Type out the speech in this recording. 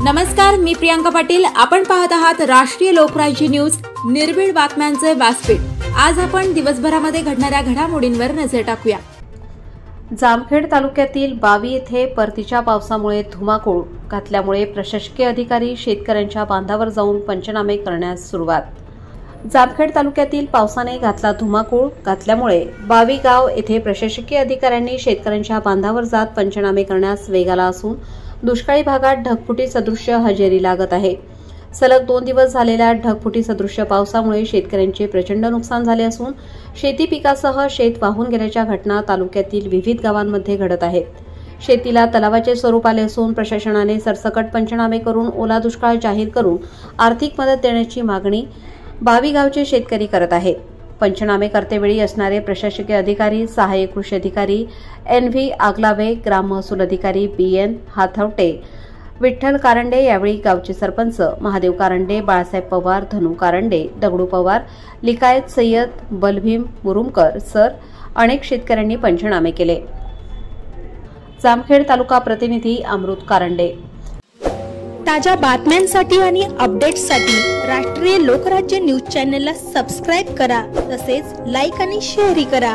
नमस्कार, मी प्रियांका पाटील। आपण पाहत आहात राष्ट्रीय लोकराज्य न्यूज, निर्भीड बातम्यांचे व्यासपीठ। आज आपण दिवसभरामध्ये घडणाऱ्या घडामोडींवर नजर टाकूया। जामखेड तालुक्यातील बावी येथे परतीच्या पावसामुळे धुमाकूळ घातल्यामुळे प्रशासकीय अधिकारी शेतकऱ्यांच्या बांधावर जाऊन पंचनामे करण्यास सुरुवात। जामखेड तालुक्यातील पावसाने घातला धुमाकूळ घातल्यामुळे बावी गाव येथे प्रशासकीय अधिकाऱ्यांनी शेतकऱ्यांच्या बांधावर जात पंचनामे करण्यास वेग आला असून दुष्काळी भागात ढगफुटी सदृश्य हजेरी लागत आहे। सलग 2 दिवस झालेल्या ढगफुटी सदृश्य पावसामुळे शेतकऱ्यांचे प्रचंड नुकसान झाले असून शेती पिकासह शेत वाहून गेल्याच्या घटना तालुक्यातील विविध गावांमध्ये घडत आहेत। शेतीला तलावाचे स्वरूप आले असून प्रशासनाने सरसकट पंचनामे करून ओला दुष्काळ जाहीर करून आर्थिक मदत देण्याची मागणी बावी गावचे शेतकरी करत आहेत। पंचनामे करतेवेळी असणारे प्रशासकीय अधिकारी, सहाय्यक कृषी अधिकारी NV आगलावे, ग्राम महसूल अधिकारी BN हाथवटे, विठ्ठल कारंडे, यावेळी गावचे सरपंच महादेव कारंडे, बाळासाहेब पवार, धनु कारंडे, दगडू पवार, लिकायत सय्यद, बलभीम मुरुमकर सर अनेक शेतकऱ्यांनी पंचनामे केले। जामखेड तालुका प्रतिनिधी अमृत कारंडे। ताज्या बातम्यांसाठी आणि अपडेट्ससाठी राष्ट्रीय लोकराज्य न्यूज चॅनलला सबस्क्राइब करा, तसेच लाईक आणि शेअर करा।